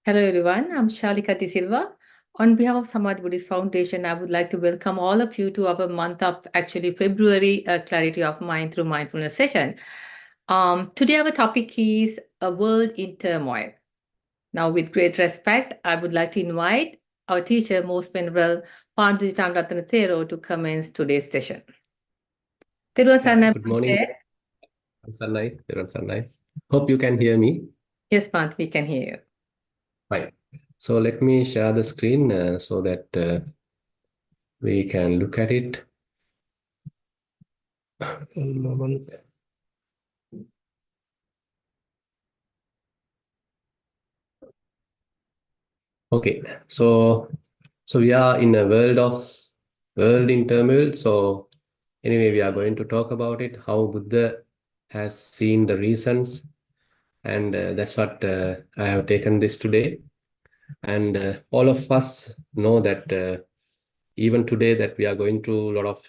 Hello everyone, I'm Shalika De Silva. On behalf of Samad Buddhist Foundation, I would like to welcome all of you to our month of actually February Clarity of Mind through Mindfulness session. Today our topic is a world in turmoil. Now, with great respect, I would like to invite our teacher, most venerable Panadure Chandarathana Thero, to commence today's session. Thero Sanna, Good morning, Sanai. Sanai. Hope you can hear me. yes, Pant, we can hear you. Fine. So let me share the screen so that we can look at it. One moment. Okay, so we are in a world in turmoil. So anyway, we are going to talk about it, how Buddha has seen the reasons, and that's what I have taken this today. And all of us know that even today that we are going through a lot of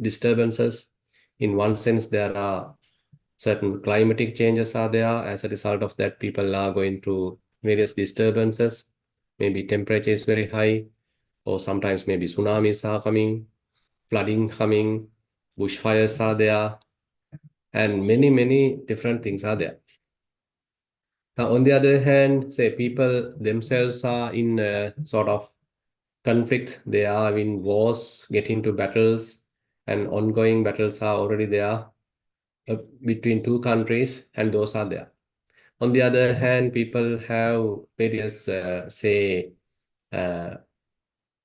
disturbances. In one sense, there are certain climatic changes are there. As a result of that, people are going through various disturbances. Maybe temperature is very high, or sometimes maybe tsunamis are coming, flooding coming, bushfires are there, and many different things are there. Now, on the other hand, say people themselves are in a sort of conflict. They are in wars, get into battles, and ongoing battles are already there between two countries, and those are there. On the other hand, people have various, uh,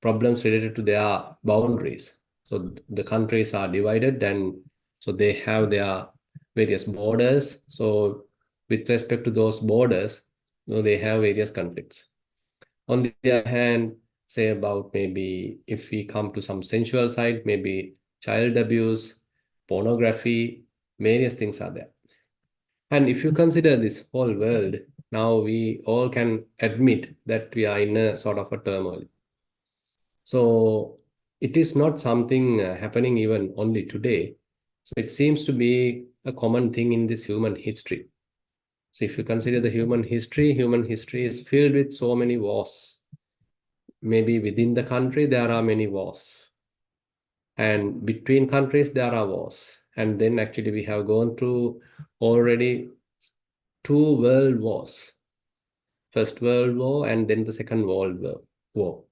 problems related to their boundaries. So the countries are divided, and so they have their various borders. So with respect to those borders, they have various conflicts. On the other hand, say about maybe if we come to some sensual side, maybe child abuse, pornography, various things are there. And if you consider this whole world, now we all can admit that we are in a sort of a turmoil. So it is not something happening even only today. So it seems to be a common thing in this human history. So if you consider the human history is filled with so many wars. Maybe within the country, there are many wars. And between countries, there are wars. And then actually, we have gone through already two world wars. First World War and then the Second World War.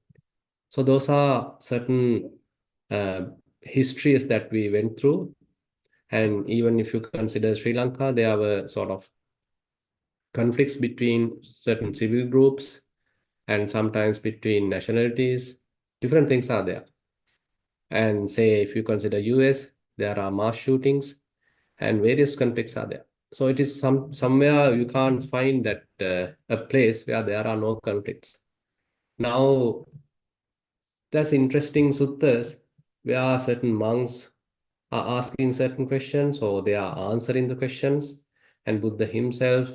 So those are certain uh, histories that we went through. And even if you consider Sri Lanka, there were sort of conflicts between certain civil groups and sometimes between nationalities. Different things are there. And say if you consider US, there are mass shootings and various conflicts are there. So it is somewhere you can't find that a place where there are no conflicts. Now, there's interesting suttas where certain monks are asking certain questions or they are answering the questions, and Buddha himself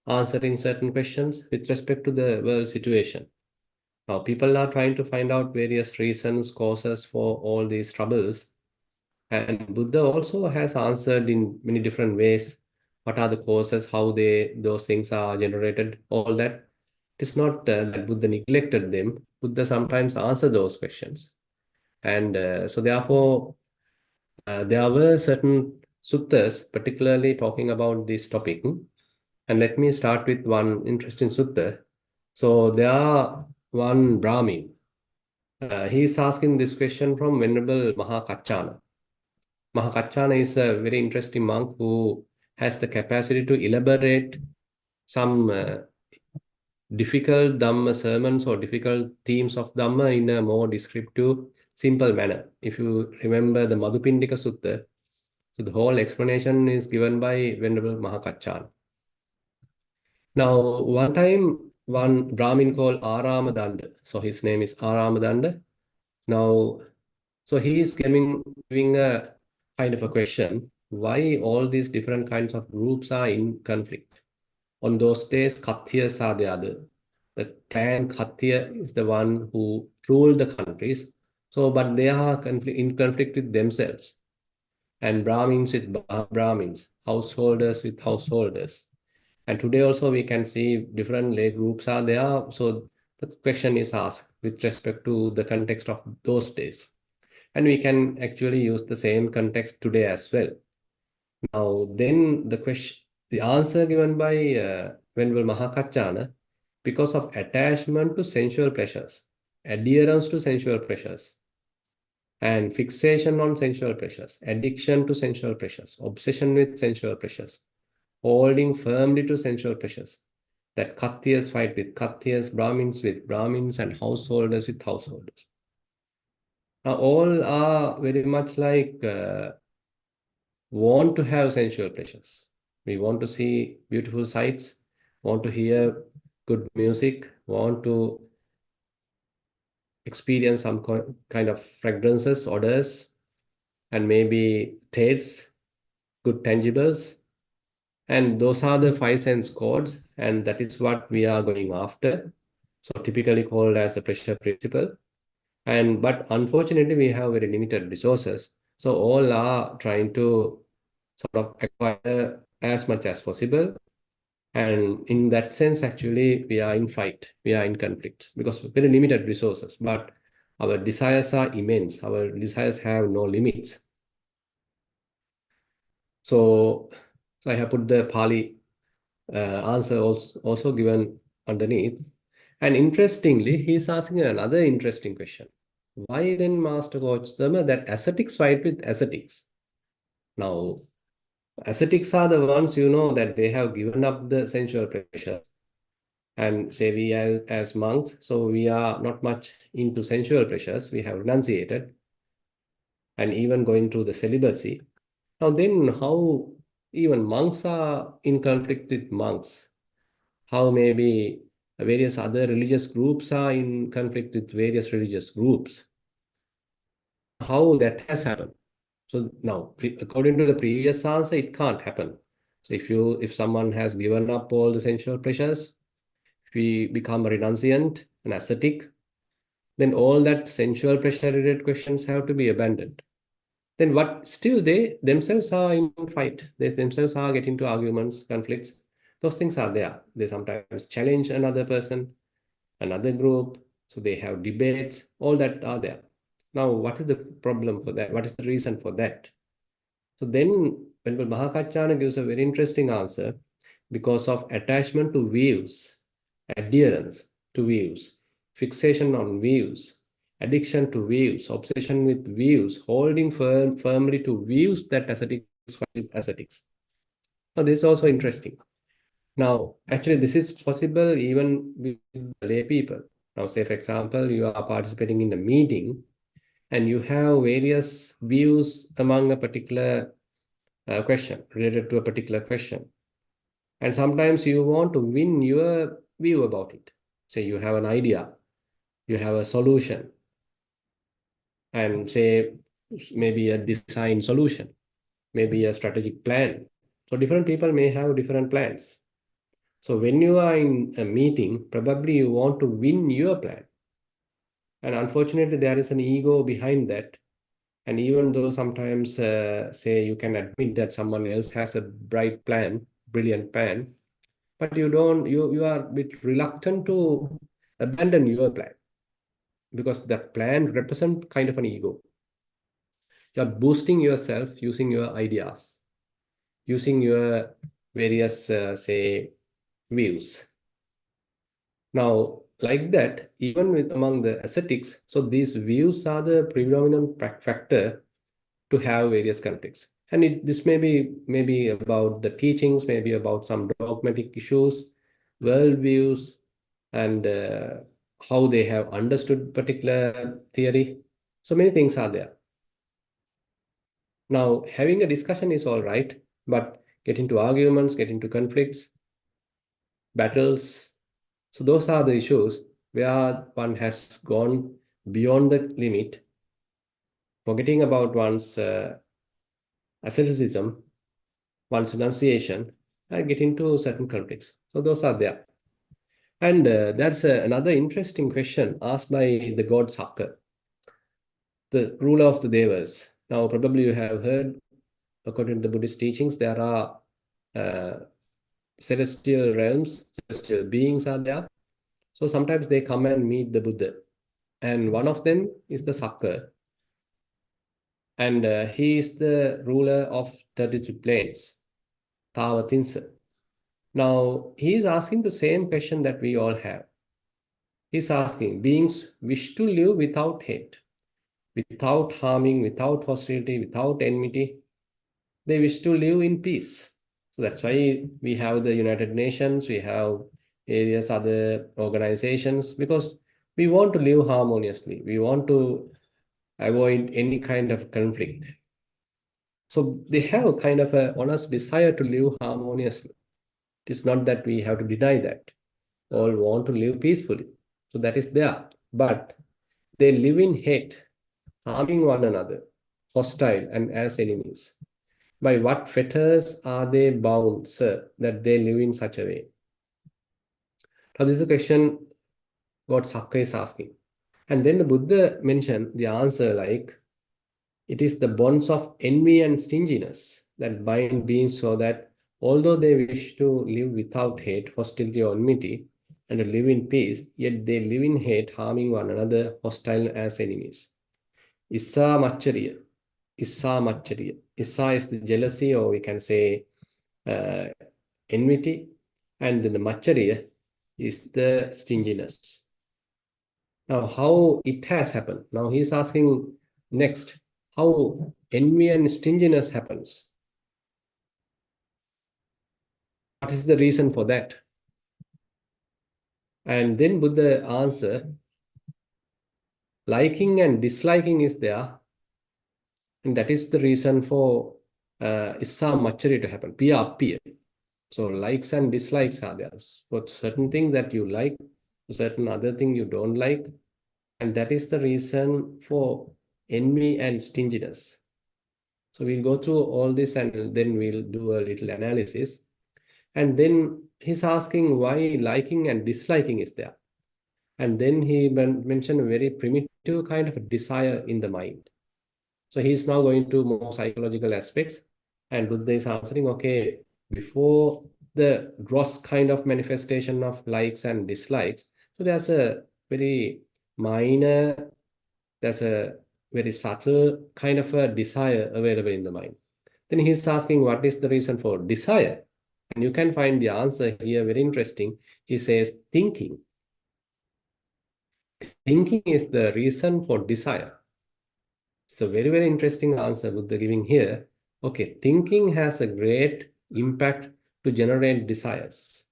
answering certain questions with respect to the world situation. Now, people are trying to find out various reasons, causes for all these troubles. And Buddha also has answered in many different ways. What are the causes, how those things are generated, all that. It's not that Buddha neglected them. Buddha sometimes answer those questions. And so therefore, there were certain suttas, particularly talking about this topic. And let me start with one interesting sutta. So there are one Brahmin. He is asking this question from Venerable Mahakachana. Mahakachana is a very interesting monk who has the capacity to elaborate some difficult Dhamma sermons or difficult themes of Dhamma in a more descriptive, simple manner. If you remember the Madhupindika Sutta, so the whole explanation is given by Venerable Mahakachana. Now, one time, one Brahmin called Aramadanda, so his name is Aramadanda. Now, so he is giving a kind of a question, why all these different kinds of groups are in conflict? On those days, Khatyas are the other. The clan Khatya is the one who ruled the countries. So, but they are in conflict with themselves, and Brahmins with Brahmins, householders with householders. And today also we can see different lay groups are there. So the question is asked with respect to the context of those days. And we can actually use the same context today as well. Now, then the answer given by Venerable Mahakachana, because of attachment to sensual pleasures, adherence to sensual pleasures, and fixation on sensual pleasures, addiction to sensual pleasures, obsession with sensual pleasures, holding firmly to sensual pleasures, that Khatyas fight with Khatyas, Brahmins with Brahmins, and householders with householders. Now, all are very much like want to have sensual pleasures. We want to see beautiful sights, want to hear good music, want to experience some kind of fragrances, odors, and maybe tastes, good tangibles. And those are the five sense codes, and that is what we are going after. So typically called as the pressure principle. And but unfortunately, we have very limited resources. So all are trying to sort of acquire as much as possible. And in that sense, actually, we are in fight, we are in conflict because very limited resources. But our desires are immense. Our desires have no limits. So, so I have put the Pali answer also given underneath. And interestingly, he's asking another interesting question. Why then, Master Coach Dharma, that ascetics fight with ascetics? Now, ascetics are the ones that they have given up the sensual pleasures. And say we as monks, so we are not much into sensual pleasures. We have renunciated and even going through the celibacy. Now, then, how even monks are in conflict with monks? How maybe various other religious groups are in conflict with various religious groups? How that has happened? So now, according to the previous answer, it can't happen. So if someone has given up all the sensual pleasures, if we become a renunciant, an ascetic, then all that sensual pleasure related questions have to be abandoned. Then what still they themselves are in fight. They themselves are getting into arguments, conflicts. Those things are there. They sometimes challenge another person, another group. So they have debates, all that are there. Now, what is the problem for that? What is the reason for that? So then Venerable Mahakachana gives a very interesting answer because of attachment to views, adherence to views, fixation on views, addiction to views, obsession with views, holding firmly to views that ascetics find ascetics. Now, this is also interesting. Now, actually, this is possible even with lay people. Now, say, for example, you are participating in a meeting and you have various views among a particular question related to a particular question. And sometimes you want to win your view about it. Say you have an idea, you have a solution, and say maybe a design solution, maybe a strategic plan. So different people may have different plans. So when you are in a meeting, probably you want to win your plan. And unfortunately, there is an ego behind that. And even though sometimes, say, you can admit that someone else has a bright plan, brilliant plan, but you are a bit reluctant to abandon your plan because the plan represent kind of an ego. You're boosting yourself using your ideas, using your various, say, views. Now, like that, even with among the ascetics, so these views are the predominant factor to have various conflicts. And this may be about the teachings, maybe about some dogmatic issues, worldviews, and how they have understood particular theory. So many things are there. Now, having a discussion is all right, but get into arguments, get into conflicts, battles. So those are the issues where one has gone beyond the limit, forgetting about one's asceticism, one's renunciation, and get into certain conflicts. So those are there. And that's another interesting question asked by the god Sakka, the ruler of the Devas. Now, probably you have heard, according to the Buddhist teachings, there are uh, celestial realms, celestial beings are there. So sometimes they come and meet the Buddha. And one of them is the Sakka. And he is the ruler of 32 planes, Tavatinsa. Now, he is asking the same question that we all have. He's asking, beings wish to live without hate, without harming, without hostility, without enmity. They wish to live in peace. So that's why we have the United Nations, we have various other organizations, because we want to live harmoniously. We want to avoid any kind of conflict. So they have a kind of a honest desire to live harmoniously. It is not that we have to deny that. All want to live peacefully. So that is there. But they live in hate, harming one another, hostile and as enemies. By what fetters are they bound, sir, that they live in such a way? Now, this is a question what Sakka is asking. And then the Buddha mentioned the answer like, it is the bonds of envy and stinginess that bind beings so that although they wish to live without hate, hostility, or enmity, and to live in peace, yet they live in hate, harming one another, hostile as enemies. Issa Machariya. Issa Machariya. Issa is the jealousy, or we can say uh, enmity, and then the Machariya is the stinginess. Now, how it has happened? Now, he's asking next, how envy and stinginess happens. What is the reason for that? And then Buddha answer, liking and disliking is there, and that is the reason for Issa Machari to happen, Piya Appiya. So likes and dislikes are there. So certain thing that you like, certain other thing you don't like, and that is the reason for envy and stinginess. So we'll go through all this and then we'll do a little analysis. And then he's asking why liking and disliking is there. And then he mentioned a very primitive kind of desire in the mind. So he's now going to more psychological aspects. And Buddha is answering, okay, before the gross kind of manifestation of likes and dislikes, so there's a very minor, there's a very subtle kind of a desire available in the mind. Then he's asking, what is the reason for desire? And you can find the answer here very interesting. He says, thinking. Thinking is the reason for desire. It's a very, very interesting answer Buddha giving here. Okay, thinking has a great impact to generate desires.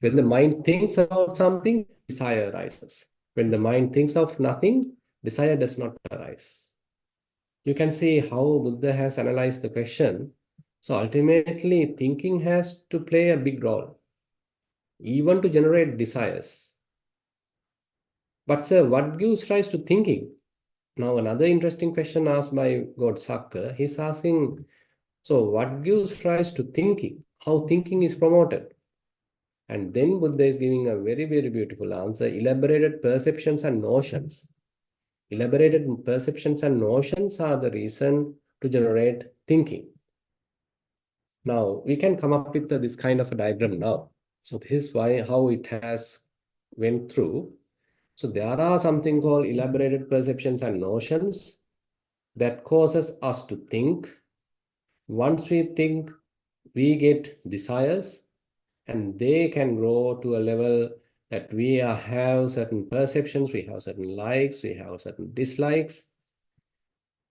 When the mind thinks about something, desire arises. When the mind thinks of nothing, desire does not arise. You can see how Buddha has analyzed the question. So ultimately, thinking has to play a big role, even to generate desires. But sir, what gives rise to thinking? Now, another interesting question asked by God Sakka. He's asking, so what gives rise to thinking? How thinking is promoted? And then Buddha is giving a very, very beautiful answer. Elaborated perceptions and notions. Elaborated perceptions and notions are the reason to generate thinking. Now, we can come up with this kind of a diagram now. So this is why how it has went through. So there are something called elaborated perceptions and notions that causes us to think. Once we think, we get desires, and they can grow to a level that we have certain perceptions, we have certain likes, we have certain dislikes.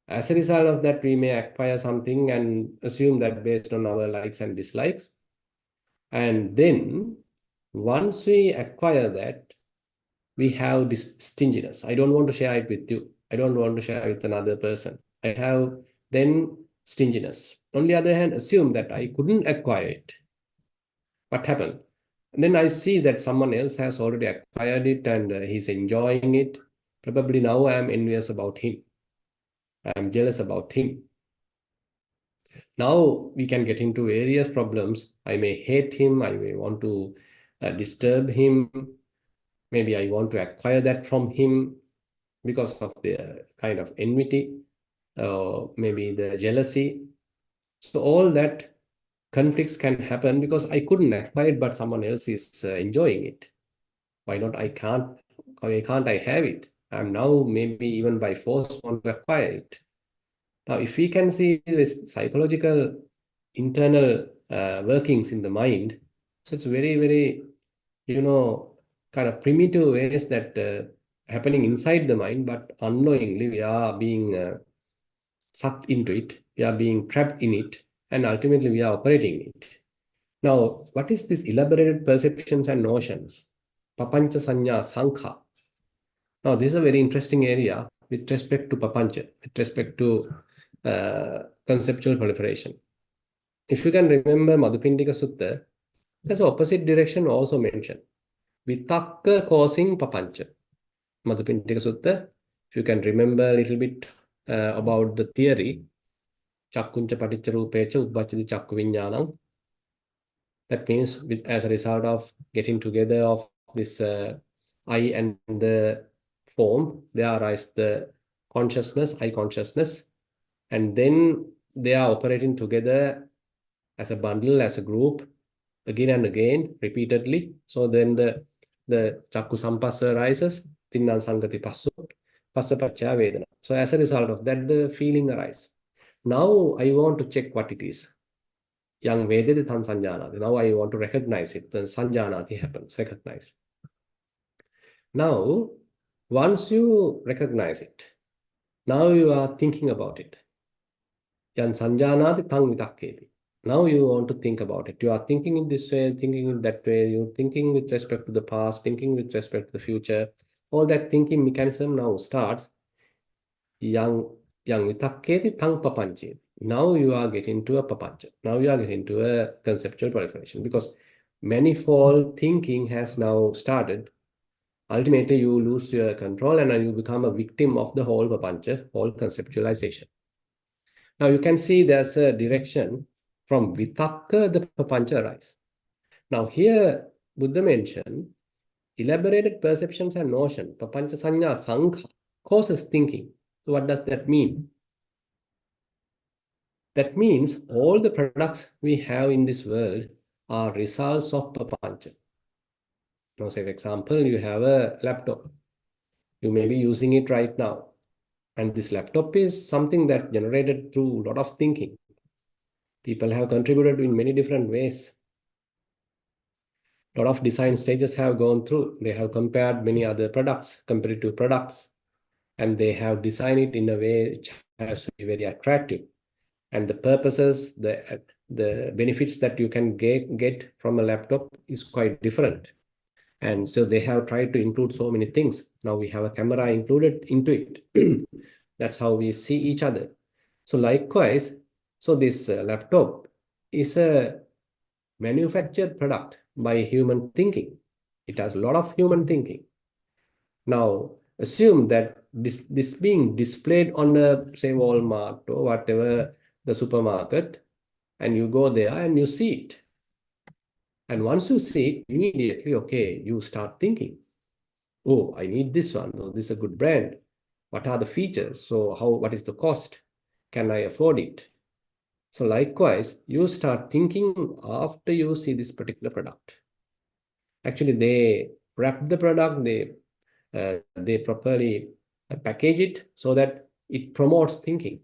As a result of that, we may acquire something and assume that based on our likes and dislikes. And then once we acquire that, we have this stinginess. I don't want to share it with you. I don't want to share it with another person. I have then stinginess. On the other hand, assume that I couldn't acquire it. What happened? And then I see that someone else has already acquired it and he's enjoying it. Probably now I am envious about him. I am jealous about him. Now we can get into various problems. I may hate him. I may want to disturb him. Maybe I want to acquire that from him because of the kind of enmity, maybe the jealousy. So all that conflicts can happen because I couldn't acquire it, but someone else is enjoying it. Why not? Why can't I have it? I'm now maybe even by force want to acquire it. Now, if we can see this psychological internal workings in the mind, so it's very, very, kind of primitive ways that happening inside the mind, but unknowingly we are being sucked into it, we are being trapped in it, and ultimately we are operating it. Now, what is this elaborated perceptions and notions? Papancha Sanya Sankha. Now, this is a very interesting area with respect to Papancha, with respect to conceptual proliferation. If you can remember Madhupindika Sutta, there's an opposite direction also mentioned. Vitakka causing Papancha. Madhupindika Sutta, if you can remember a little bit about the theory, Chakkuncha Paticca Rupecha Udbachati Chakku Vinyanam. That means as a result of getting together of this I and the form, there arise the consciousness, I consciousness, and then they are operating together as a bundle, as a group, again and again, repeatedly. So then the Chakku Sampassa arises, Tinnan Sangati Passu, Passapacha Vedana. So as a result of that, the feeling arises. Now I want to check what it is. Yang Vedati Tan Sanjanati. Now I want to recognize it. Then Sanjanati happens, recognize. Now, once you recognize it, now you are thinking about it. Yan Sanjanati Tang Vitakketi. Now you want to think about it. You are thinking in this way, thinking in that way, you're thinking with respect to the past, thinking with respect to the future. All that thinking mechanism now starts. Yang Vitakketi Tang Papanchi. Now you are getting to a papancha. Now you are getting to a conceptual proliferation because manifold thinking has now started. Ultimately, you lose your control and you become a victim of the whole papancha, whole conceptualization. Now you can see there's a direction from vitakka, the papancha arise. Now here, Buddha mentioned elaborated perceptions and notion, papancha sanya sankha, causes thinking. So what does that mean? That means all the products we have in this world are results of papancha. Now, say for example, you have a laptop. You may be using it right now. And this laptop is something that generated through a lot of thinking. People have contributed in many different ways. A lot of design stages have gone through. They have compared many other products, competitive products, and they have designed it in a way which has to be very attractive. And the purposes, the benefits that you can get from a laptop is quite different. And so they have tried to include so many things. Now we have a camera included into it. That's how we see each other. So likewise, so this laptop is a manufactured product by human thinking. It has a lot of human thinking. Now, assume that this being displayed on the, say, Walmart or whatever, the supermarket, and you go there and you see it. And once you see it, immediately, okay, you start thinking, oh, I need this one. Oh, this is a good brand. What are the features? So what is the cost? Can I afford it? So likewise, you start thinking after you see this particular product. Actually, they wrap the product, they properly package it so that it promotes thinking.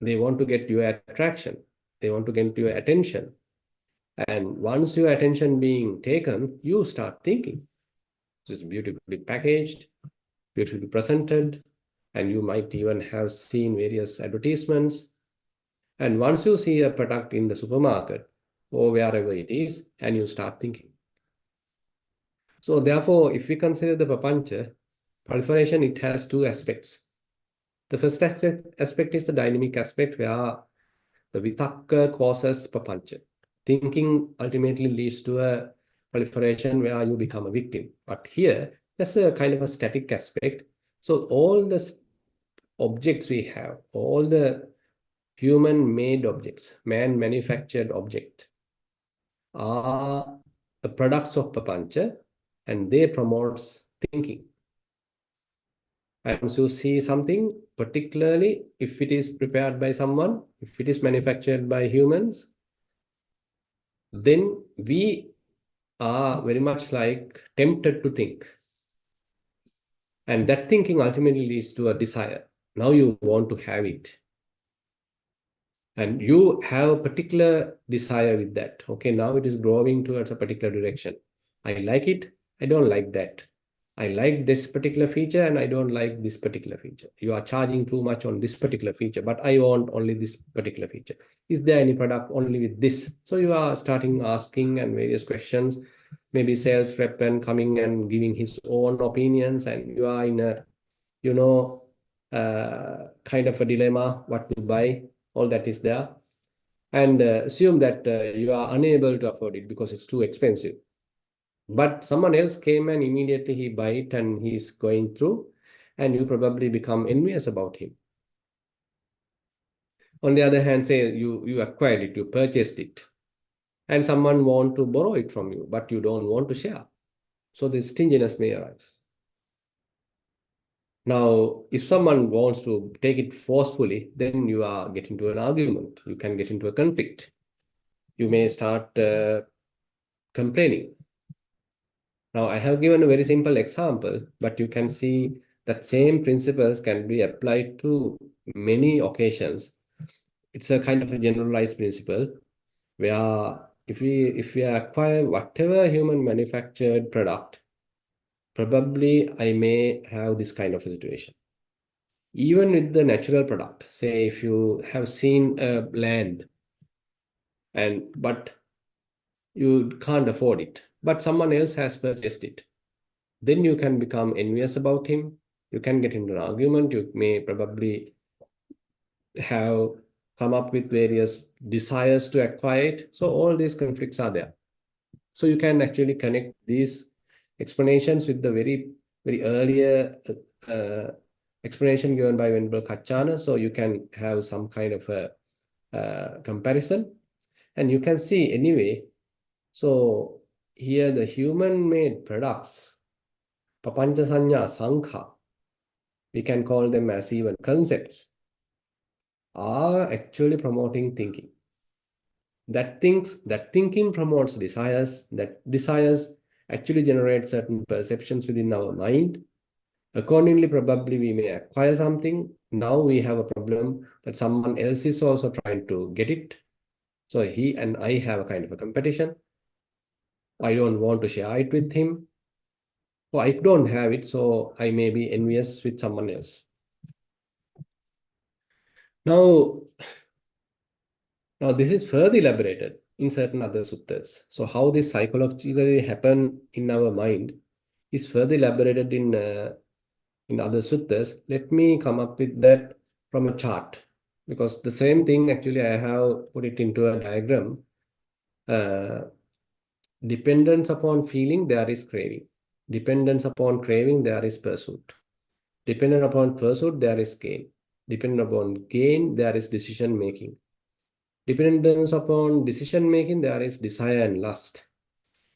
They want to get your attraction. They want to get your attention. And once your attention being taken, you start thinking. It's beautifully packaged, beautifully presented, and you might even have seen various advertisements. And once you see a product in the supermarket or wherever it is, and you start thinking. So therefore, if we consider the papancha, proliferation, it has two aspects. The first aspect is the dynamic aspect where the vitakka causes papancha. Thinking ultimately leads to a proliferation where you become a victim. But here, there's a kind of a static aspect. So all the objects we have, all the human-made objects, man-manufactured objects, are the products of papancha, and they promotes thinking. And so see something, particularly if it is prepared by someone, if it is manufactured by humans, then we are very much like tempted to think. And that thinking ultimately leads to a desire. Now you want to have it. And you have a particular desire with that. Okay, now it is growing towards a particular direction. I like it. I don't like that. I like this particular feature and I don't like this particular feature. You are charging too much on this particular feature, but I want only this particular feature. Is there any product only with this? So you are starting asking and various questions, maybe sales rep and coming and giving his own opinions, and you are in a, you know, kind of a dilemma, what to buy, all that is there. And assume that you are unable to afford it because it's too expensive. But someone else came and immediately he buy it and he's going through, and you probably become envious about him. On the other hand, say you acquired it, you purchased it, and someone want to borrow it from you, but you don't want to share. So the stinginess may arise. Now, if someone wants to take it forcefully, then you are getting to an argument. You can get into a conflict. You may start complaining. Now, I have given a very simple example, but you can see that same principles can be applied to many occasions. It's a kind of a generalized principle where if we acquire whatever human manufactured product, probably I may have this kind of a situation. Even with the natural product, say if you have seen a land and but you can't afford it, but someone else has purchased it, then you can become envious about him. You can get into an argument. You may probably have come up with various desires to acquire it. So all these conflicts are there. So you can actually connect these explanations with the very earlier explanation given by Venerable Kachana. So you can have some kind of a comparison, and you can see anyway. So here the human-made products, papancha sanya sankha, we can call them as even concepts, are actually promoting thinking. That thinking promotes desires, that desires actually generate certain perceptions within our mind. Accordingly, probably we may acquire something. Now we have a problem that someone else is also trying to get it. So he and I have a kind of a competition. I don't want to share it with him. Or I don't have it, so I may be envious with someone else. Now, now this is further elaborated in certain other suttas. So how this psychologically happen in our mind is further elaborated in other suttas. Let me come up with that from a chart, because the same thing actually I have put it into a diagram. Uh, Dependence upon feeling, there is craving. Dependence upon craving, there is pursuit. Dependent upon pursuit, there is gain. Dependent upon gain, there is decision making. Dependence upon decision making, there is desire and lust.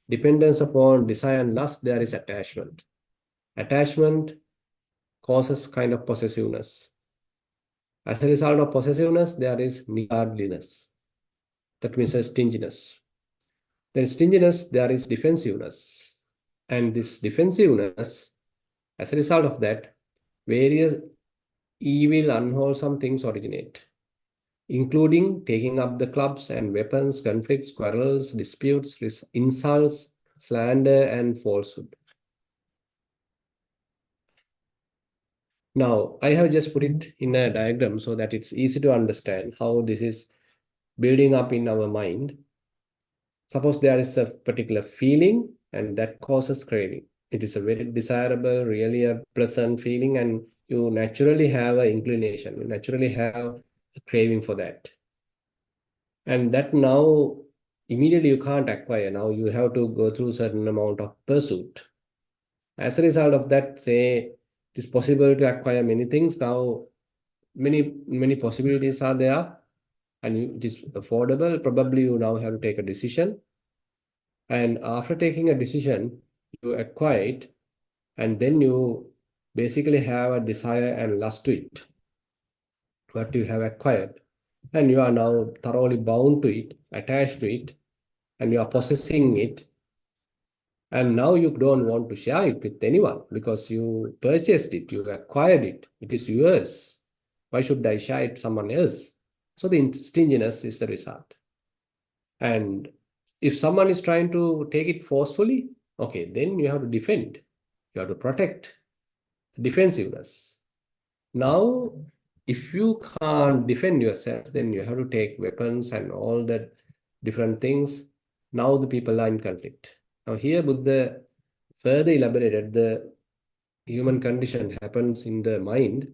Dependence upon desire and lust, there is attachment. Attachment causes kind of possessiveness. As a result of possessiveness, there is niggardliness. That means a stinginess. Then stinginess, there is defensiveness. And this defensiveness, as a result of that, various evil, unwholesome things originate, including taking up the clubs and weapons, conflicts, quarrels, disputes, insults, slander, and falsehood. Now, I have just put it in a diagram so that it's easy to understand how this is building up in our mind. Suppose there is a particular feeling and that causes craving. It is a very desirable, really a pleasant feeling, and you naturally have an inclination, you naturally have a craving for that. And that now immediately you can't acquire. Now you have to go through certain amount of pursuit. As a result of that, say it is possible to acquire many things. Now many possibilities are there, and it is affordable. Probably you now have to take a decision. And after taking a decision, you acquire it, and then you basically have a desire and lust to it, what you have acquired. And you are now thoroughly bound to it, attached to it. and you are possessing it, and now you don't want to share it with anyone because you purchased it, you acquired it, it is yours. Why should I share it with someone else? So the stinginess is the result. And if someone is trying to take it forcefully, okay, then you have to defend, you have to protect, defensiveness. Now, if you can't defend yourself, then you have to take weapons and all that different things. Now the people are in conflict. Now here Buddha further elaborated the human condition happens in the mind.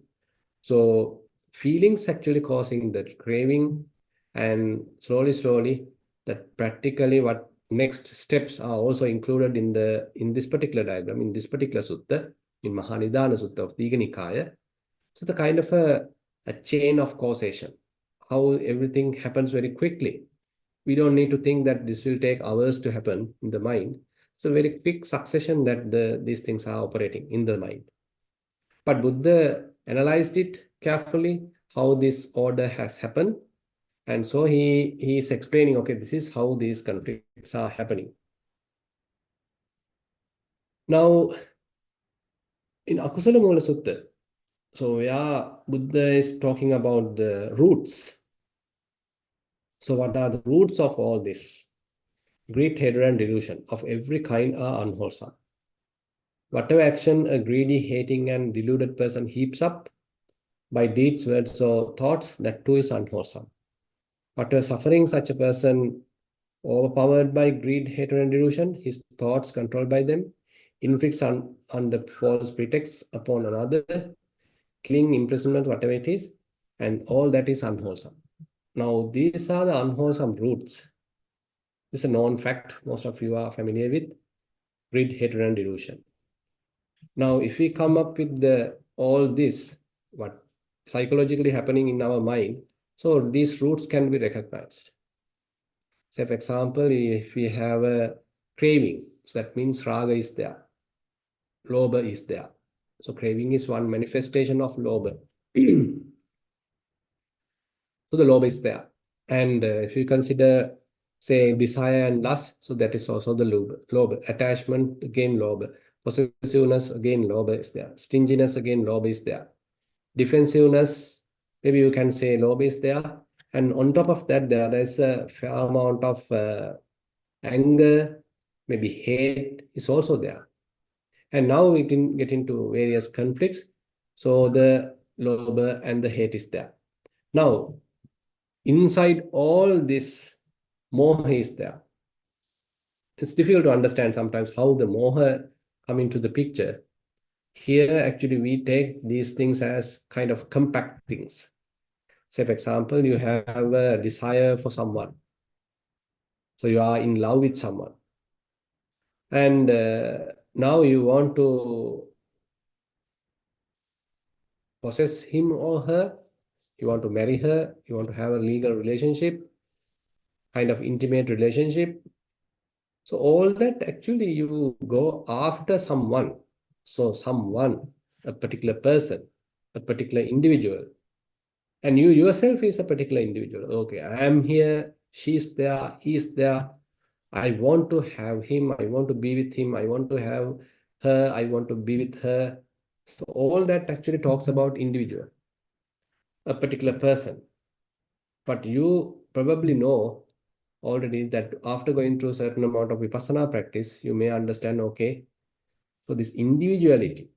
So feelings actually causing the craving, and slowly, that practically what next steps are also included in this particular diagram, in this particular sutta, in Mahanidana Sutta of Digha Nikaya. So the kind of a chain of causation, how everything happens very quickly. We don't need to think that this will take hours to happen in the mind. It's a very quick succession that these things are operating in the mind. But Buddha analyzed it carefully, how this order has happened. And so he is explaining, okay, this is how these conflicts are happening. Now, in Akusala Mula Sutta, so yeah, Buddha is talking about the roots. So what are the roots of all this? Greed, hatred, and delusion of every kind are unwholesome. Whatever action a greedy, hating, and deluded person heaps up by deeds, words, or thoughts, that too is unwholesome. Whatever suffering such a person overpowered by greed, hatred, and delusion, his thoughts controlled by them, inflicts under false pretexts upon another, killing, imprisonment, whatever it is, and all that is unwholesome. Now, these are the unwholesome roots. This is a known fact most of you are familiar with: greed, hatred, and delusion. Now, if we come up with all this, what psychologically happening in our mind, so these roots can be recognized. Say, for example, if we have a craving, so that means raga is there, lobha is there. So craving is one manifestation of lobha. So the lobha is there. And if you consider, say, desire and lust, so that is also the lobha. Attachment, again, lobha. Possessiveness, again, lobha is there. Stinginess, again, lobha is there. Defensiveness, maybe you can say lobha is there. And on top of that, there is a fair amount of anger, maybe hate is also there. And now we can get into various conflicts. So the lobha and the hate is there. Now, inside all this, moha is there. It's difficult to understand sometimes how the moha come into the picture. Here, actually, we take these things as kind of compact things. Say, for example, you have a desire for someone. So you are in love with someone. And now you want to possess him or her, you want to marry her, you want to have a legal relationship, kind of intimate relationship. So all that actually you go after someone. So someone, a particular person, a particular individual, and you yourself is a particular individual. Okay, I am here, she's there, he's there. I want to have him, I want to be with him, I want to have her, I want to be with her. So all that actually talks about individual, a particular person. But you probably know already that after going through a certain amount of vipassana practice, you may understand, okay, so this individuality,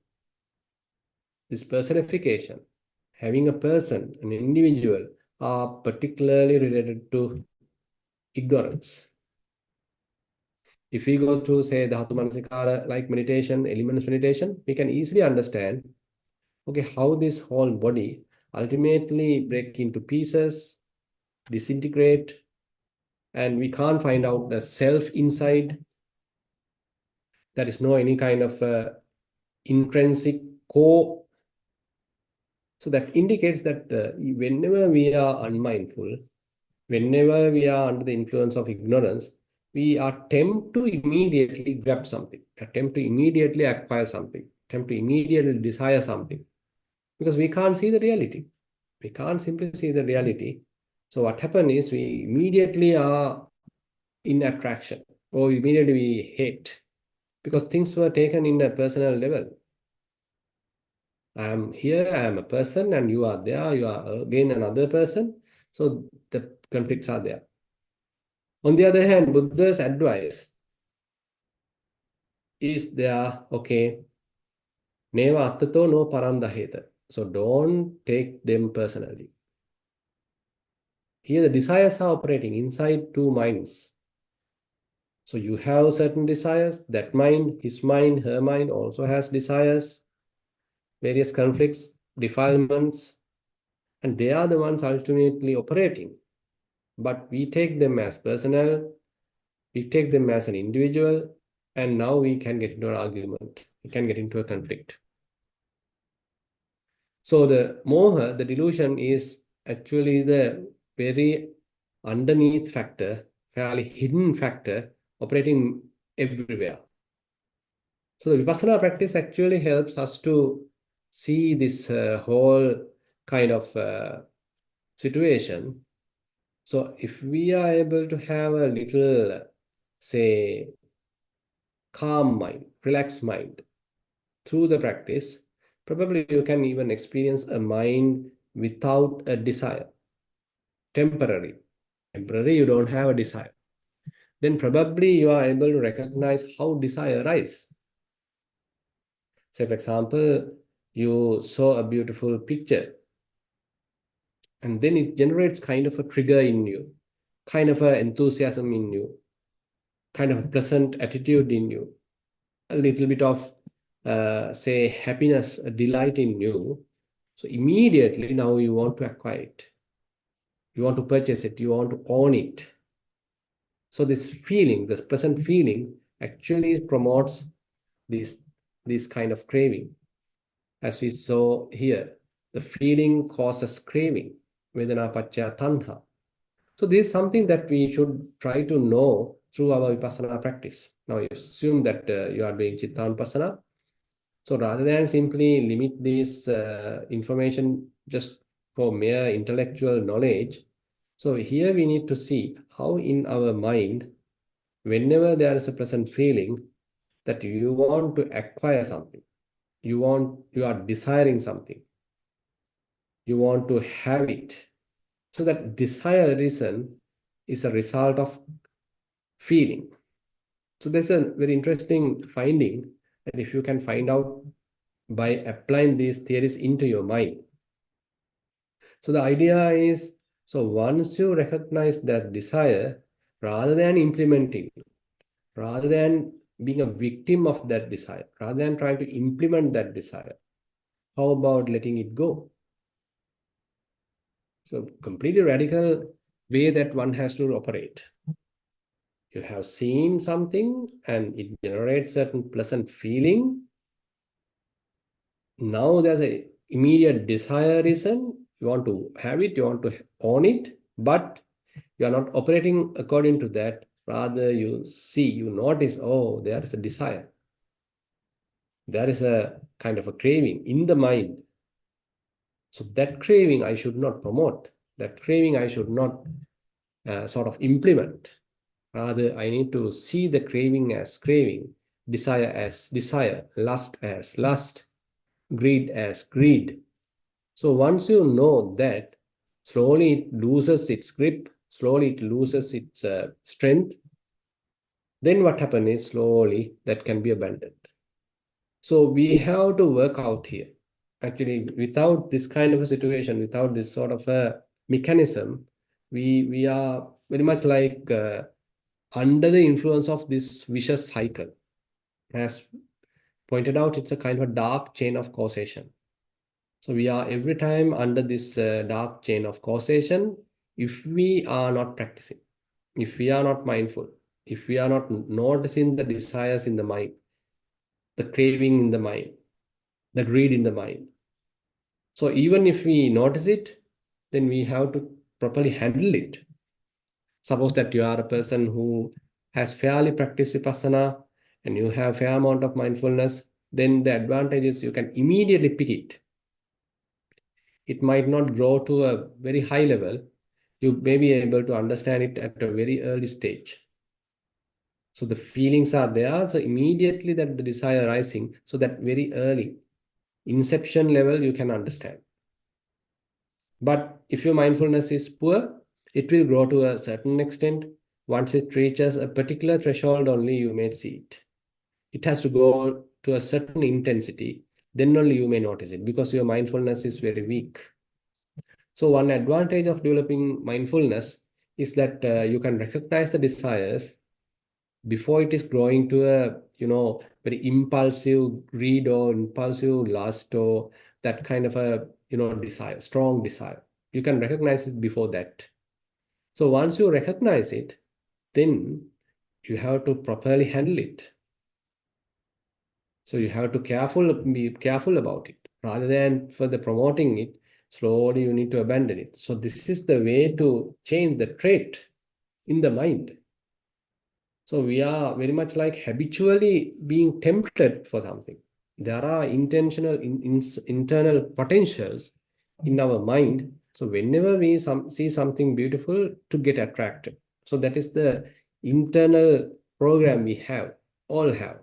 this personification, having a person, an individual, are particularly related to ignorance. If we go through, say, Dhatu Manasikara like meditation, elements meditation, we can easily understand, okay, how this whole body ultimately break into pieces, disintegrate, and we can't find out the self inside. There is no any kind of intrinsic core. So that indicates that whenever we are unmindful, whenever we are under the influence of ignorance, we are tempted to immediately grab something, attempt to immediately acquire something, attempt to immediately desire something, because we can't see the reality. We can't simply see the reality. So what happens is we immediately are in attraction, or immediately we hate, because things were taken in a personal level. I am here, I am a person, and you are there, you are again another person. So the conflicts are there. On the other hand, Buddha's advice is there, okay, neva attato no parandaheta. So don't take them personally. Here the desires are operating inside two minds. So you have certain desires, that mind, his mind, her mind also has desires, various conflicts, defilements, and they are the ones ultimately operating. But we take them as personal, we take them as an individual, and now we can get into an argument, we can get into a conflict. So the moha, the delusion, is actually the very underneath factor, fairly hidden factor operating everywhere. So the Vipassana practice actually helps us to see this whole kind of situation. So if we are able to have a little, say, calm mind, relaxed mind through the practice, probably you can even experience a mind without a desire, temporary. Temporary, you don't have a desire. Then probably you are able to recognize how desire arises. Say, for example, you saw a beautiful picture, and then it generates kind of a trigger in you, kind of an enthusiasm in you, kind of a pleasant attitude in you, a little bit of, say, happiness, a delight in you. So immediately now you want to acquire it. You want to purchase it. You want to own it. So this feeling, this pleasant feeling actually promotes this, this kind of craving. As we saw here, the feeling causes craving, Vedana Paccaya Tanha. So this is something that we should try to know through our Vipassana practice. Now, you assume that you are doing Chittanupassana. So rather than simply limit this information just for mere intellectual knowledge, so here we need to see how in our mind, whenever there is a present feeling that you want to acquire something, you are desiring something, you want to have it. So that desire reason is a result of feeling. So there's a very interesting finding that if you can find out by applying these theories into your mind. So the idea is, so once you recognize that desire, rather than implementing, rather than being a victim of that desire, rather than trying to implement that desire, how about letting it go? So completely radical way that one has to operate. You have seen something and it generates certain pleasant feeling. Now there's a immediate desire reason. You want to have it, you want to own it, but you are not operating according to that. Rather, you see, you notice, oh, there is a desire. There is a kind of a craving in the mind. So that craving I should not promote. That craving I should not sort of implement. Rather, I need to see the craving as craving, desire as desire, lust as lust, greed as greed. So once you know that, slowly it loses its grip, slowly it loses its strength. Then what happens is slowly that can be abandoned. So we have to work out here. Actually, without this kind of a situation, without this sort of a mechanism, we are very much like under the influence of this vicious cycle. As pointed out, it's a kind of a dark chain of causation. So we are every time under this dark chain of causation if we are not practicing, if we are not mindful, if we are not noticing the desires in the mind, the craving in the mind, the greed in the mind. So even if we notice it, then we have to properly handle it. Suppose that you are a person who has fairly practiced Vipassana and you have fair amount of mindfulness, then the advantage is you can immediately pick it. It might not grow to a very high level. You may be able to understand it at a very early stage. So the feelings are there. So immediately that the desire rising, so that very early inception level you can understand. But if your mindfulness is poor, it will grow to a certain extent. Once it reaches a particular threshold, only you may see it. It has to go to a certain intensity, then only you may notice it because your mindfulness is very weak. So one advantage of developing mindfulness is that you can recognize the desires before it is growing to a very impulsive greed or impulsive lust or that kind of a desire, strong desire. You can recognize it before that. So once you recognize it, then you have to properly handle it. So you have to be careful about it. Rather than further promoting it, slowly you need to abandon it. So this is the way to change the trait in the mind. So we are very much like habitually being tempted for something. There are intentional internal potentials in our mind. So whenever we see something beautiful, to get attracted. So that is the internal program we have, all have.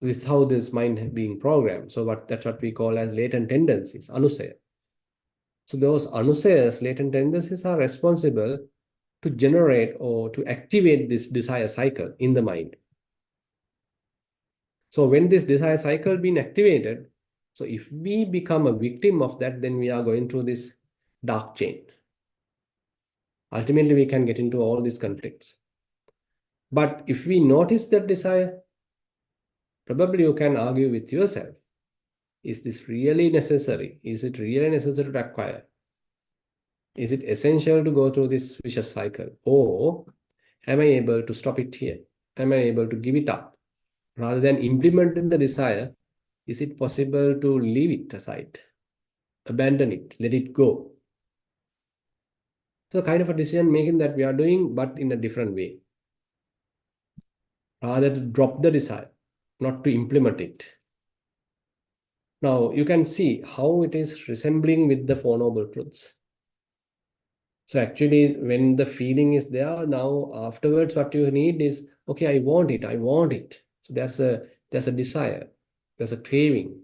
This is how this mind being programmed. So that's what we call as latent tendencies, anusaya. So those anusayas, latent tendencies, are responsible to generate or to activate this desire cycle in the mind. So when this desire cycle being activated, so if we become a victim of that, then we are going through this dark chain. Ultimately, we can get into all these conflicts. But if we notice that desire, probably you can argue with yourself. Is this really necessary? Is it really necessary to acquire? Is it essential to go through this vicious cycle? Or am I able to stop it here? Am I able to give it up? Rather than implementing the desire, is it possible to leave it aside, abandon it, let it go? So, kind of a decision making that we are doing, but in a different way. Rather to drop the desire, not to implement it. Now, you can see how it is resembling with the Four Noble Truths. So actually, when the feeling is there, now afterwards, what you need is, okay, I want it, I want it. So there's a desire, there's a craving.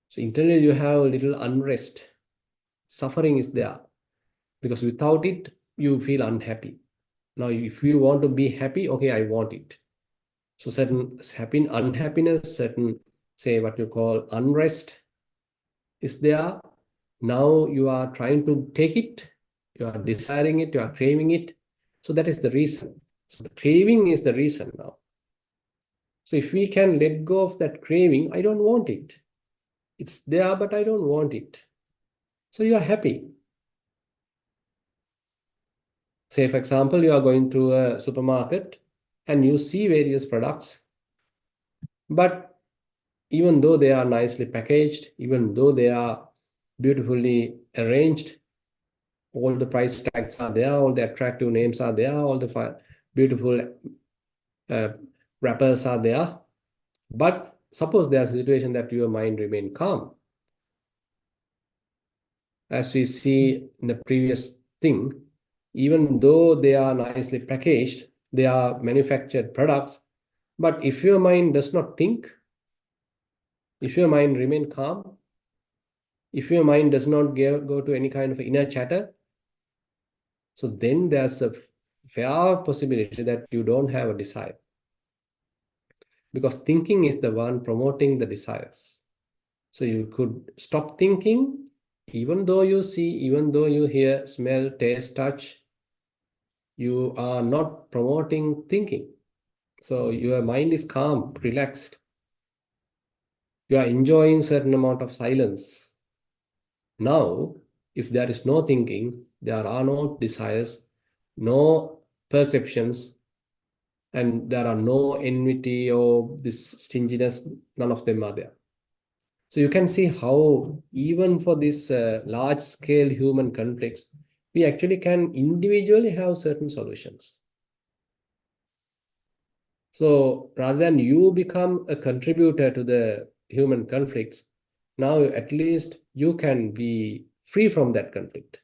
So internally you have a little unrest. Suffering is there. Because without it, you feel unhappy. Now, if you want to be happy, okay, I want it. So certain unhappiness, certain, say, what you call unrest is there. Now you are trying to take it, you are desiring it, you are craving it. So that is the reason. So the craving is the reason now. So if we can let go of that craving, I don't want it. It's there, but I don't want it. So you are happy. Say, for example, you are going to a supermarket and you see various products, but even though they are nicely packaged, even though they are beautifully arranged, all the price tags are there, all the attractive names are there, all the beautiful uh, wrappers are there. But suppose there's a situation that your mind remain calm. As we see in the previous thing, even though they are nicely packaged, they are manufactured products, but if your mind does not think, if your mind remain calm, if your mind does not go to any kind of inner chatter, so then there's a fair possibility that you don't have a desire. Because thinking is the one promoting the desires. So you could stop thinking, even though you see, even though you hear, smell, taste, touch, you are not promoting thinking. So your mind is calm, relaxed. You are enjoying certain amount of silence. Now, if there is no thinking, there are no desires, no perceptions, and there are no enmity or this stinginess, none of them are there. So you can see how even for this large scale human conflicts, we actually can individually have certain solutions. So rather than you become a contributor to the human conflicts, now at least you can be free from that conflict.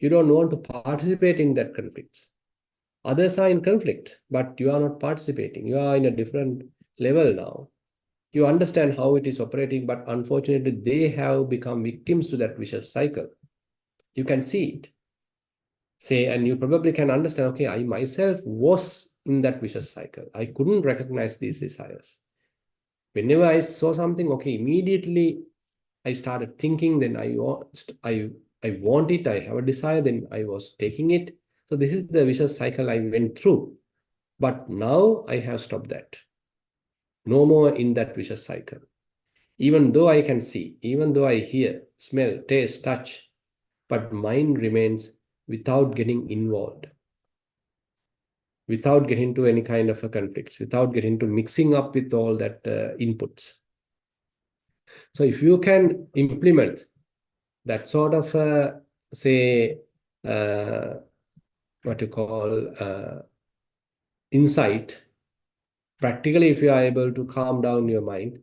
You don't want to participate in that conflicts. Others are in conflict, but you are not participating. You are in a different level now. You understand how it is operating, but unfortunately, they have become victims to that vicious cycle. You can see it. Say, and you probably can understand, okay, I myself was in that vicious cycle. I couldn't recognize these desires. Whenever I saw something, okay, immediately I started thinking, then I want it, I have a desire, then I was taking it. So this is the vicious cycle I went through. But now I have stopped that. No more in that vicious cycle. Even though I can see, even though I hear, smell, taste, touch, but mind remains without getting involved, without getting into any kind of a conflicts, without getting into mixing up with all that inputs. So if you can implement that sort of say uh, what you call insight, practically, if you are able to calm down your mind,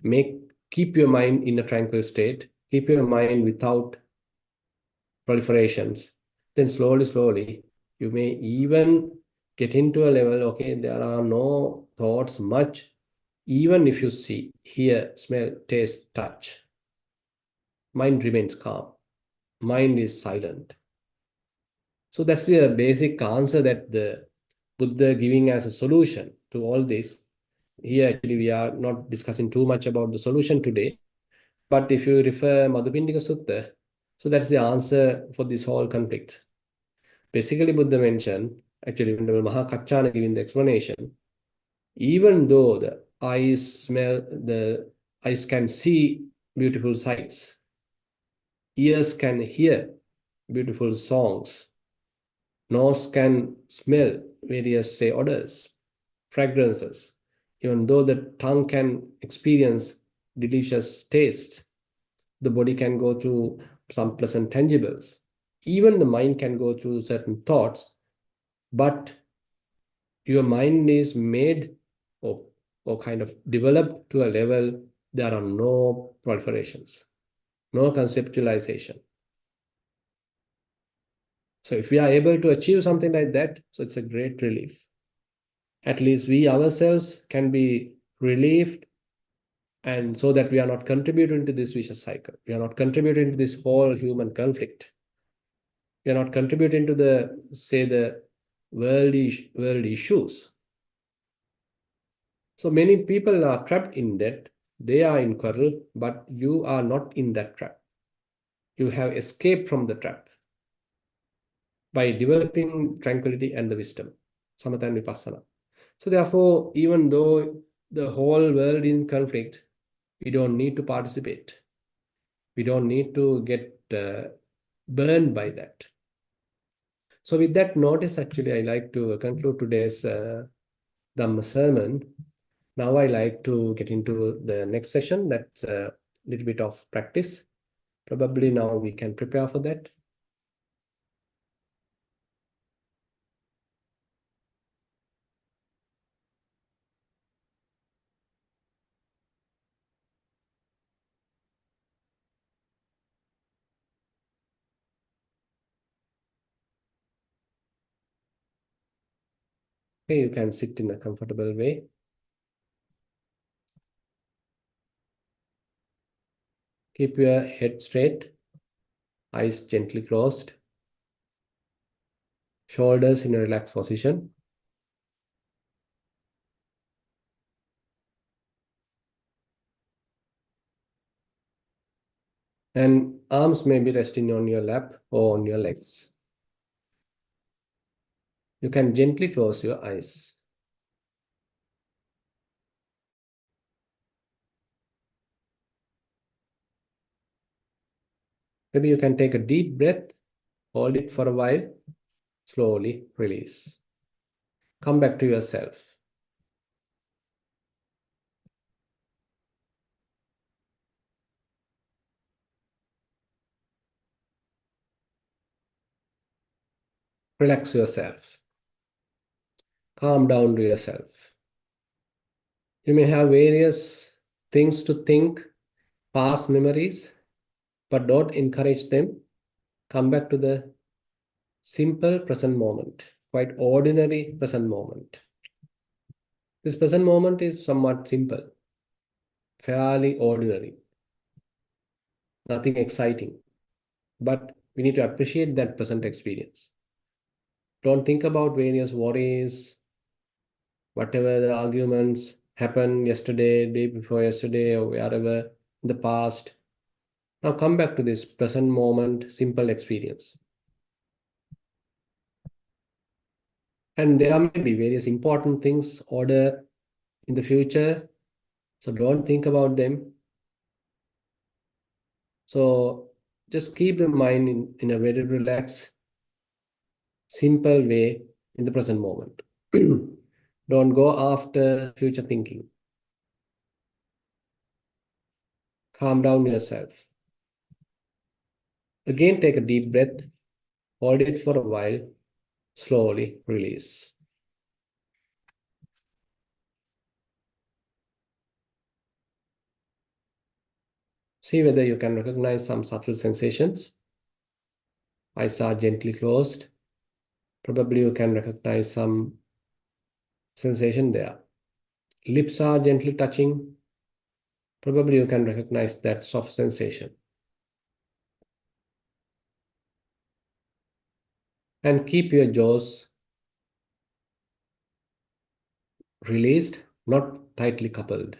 make keep your mind in a tranquil state, keep your mind without proliferations, then slowly, you may even get into a level, okay, there are no thoughts much. Even if you see, hear, smell, taste, touch, mind remains calm, mind is silent. So that's the basic answer that the Buddha giving as a solution to all this. Here, actually, we are not discussing too much about the solution today. But if you refer Madhupindika Sutta, so that's the answer for this whole conflict. Basically, Buddha mentioned, actually, when the Mahakachana giving the explanation, even though the eyes can see beautiful sights, ears can hear beautiful songs, nose can smell various, say, odors, fragrances, even though the tongue can experience delicious tastes, the body can go through some pleasant tangibles, even the mind can go through certain thoughts, but your mind is made or, or kind of developed to a level there are no proliferations, no conceptualization. So if we are able to achieve something like that, so it's a great relief. At least we ourselves can be relieved, and so that we are not contributing to this vicious cycle. We are not contributing to this whole human conflict. We are not contributing to the, say, the world issues. So many people are trapped in that. They are in quarrel, but you are not in that trap. You have escaped from the trap by developing tranquility and the wisdom, samatha and vipassana. So therefore, even though the whole world is in conflict, we don't need to participate. We don't need to get burned by that. So with that notice, actually, I like to conclude today's Dhamma sermon. Now I like to get into the next session. That's a little bit of practice. Probably now we can prepare for that. Okay, you can sit in a comfortable way. Keep your head straight, eyes gently closed, shoulders in a relaxed position. And arms may be resting on your lap or on your legs. You can gently close your eyes. Maybe you can take a deep breath, hold it for a while, slowly release. Come back to yourself. Relax yourself. Calm down to yourself. You may have various things to think, past memories, but don't encourage them. Come back to the simple present moment. quite ordinary present moment. This present moment is somewhat simple, fairly ordinary, nothing exciting. But we need to appreciate that present experience. Don't think about various worries, whatever the arguments happened yesterday, day before yesterday, or wherever in the past. Now come back to this present moment, simple experience. And there may be various important things order in the future. So don't think about them. So just keep the mind in a very relaxed, simple way in the present moment. Don't go after future thinking. Calm down yourself. Again, take a deep breath, hold it for a while, slowly release. See whether you can recognize some subtle sensations. Eyes are gently closed. Probably you can recognize some sensation there. Lips are gently touching. Probably you can recognize that soft sensation. And keep your jaws released, not tightly coupled.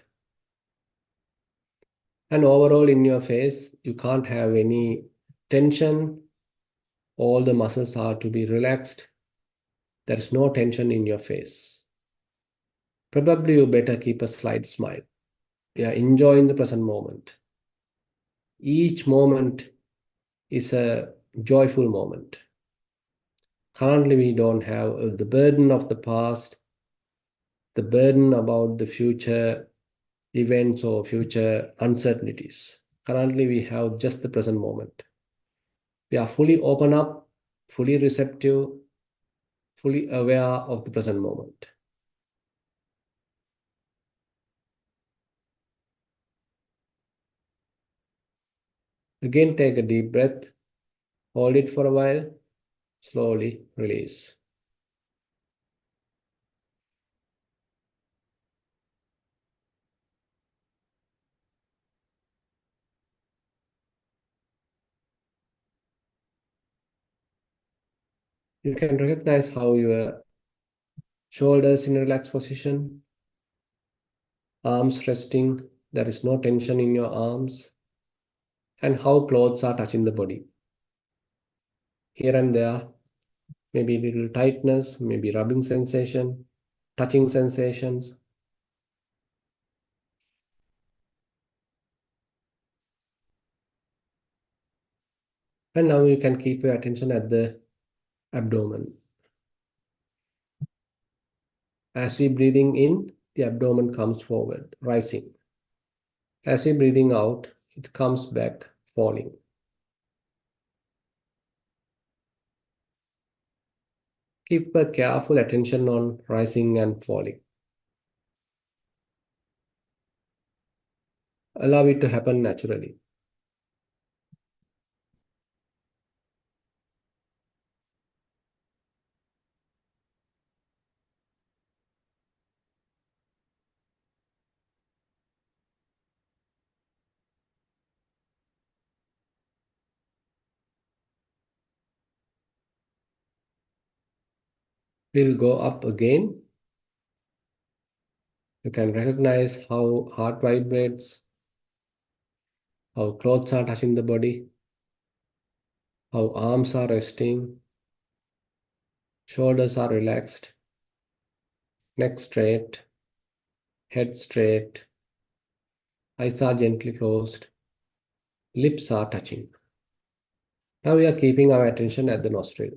And overall, in your face, you can't have any tension. All the muscles are to be relaxed. There is no tension in your face. Probably you better keep a slight smile. Yeah, enjoying the present moment. Each moment is a joyful moment. Currently, we don't have the burden of the past, the burden about the future events or future uncertainties. Currently, we have just the present moment. We are fully open up, fully receptive, fully aware of the present moment. Again, take a deep breath, hold it for a while, slowly release. You can recognize how your shoulders in a relaxed position, arms resting, there is no tension in your arms, and how clothes are touching the body. Here and there, maybe little tightness, maybe rubbing sensation, touching sensations. And now you can keep your attention at the abdomen. As we breathing in, the abdomen comes forward, rising. As we breathing out, it comes back, falling. Keep a careful attention on rising and falling. Allow it to happen naturally. We'll go up again. You can recognize how heart vibrates, how clothes are touching the body, how arms are resting, shoulders are relaxed, neck straight, head straight, eyes are gently closed, lips are touching. Now we are keeping our attention at the nostril.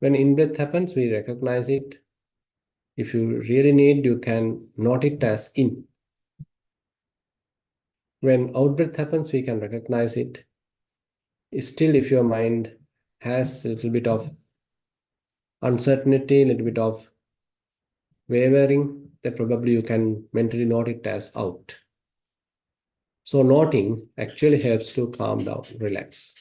When in-breath happens, we recognize it. If you really need, you can note it as in. When out-breath happens, we can recognize it. Still, if your mind has a little bit of uncertainty, a little bit of wavering, then probably you can mentally note it as out. So noting actually helps to calm down, relax.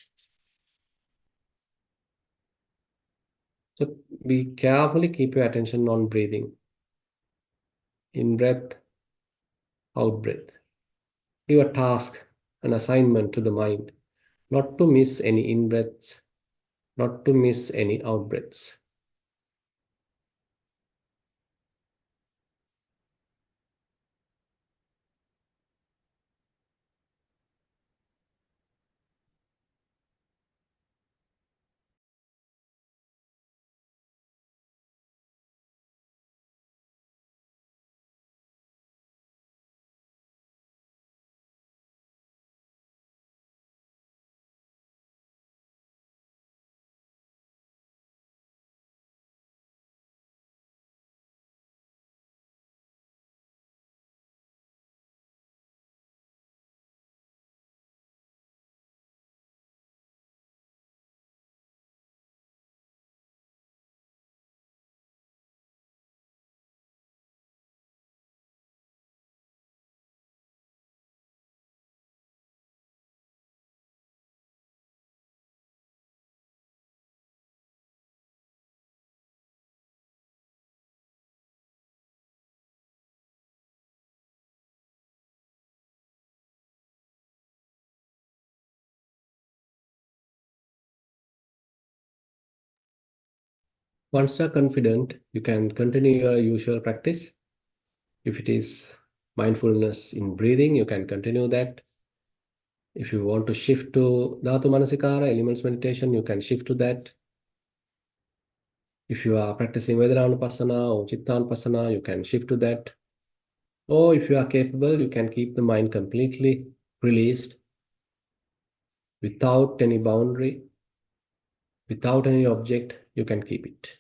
So be carefully keep your attention on breathing. In breath, out breath. Your task, an assignment to the mind, not to miss any in breaths, not to miss any out breaths. Once you're confident, you can continue your usual practice. If it is mindfulness in breathing, you can continue that. If you want to shift to Dhatu Manasikara, elements meditation, you can shift to that. If you are practicing Vedananupassana or Chittanupassana, you can shift to that. Or if you are capable, you can keep the mind completely released without any boundary, without any object, you can keep it.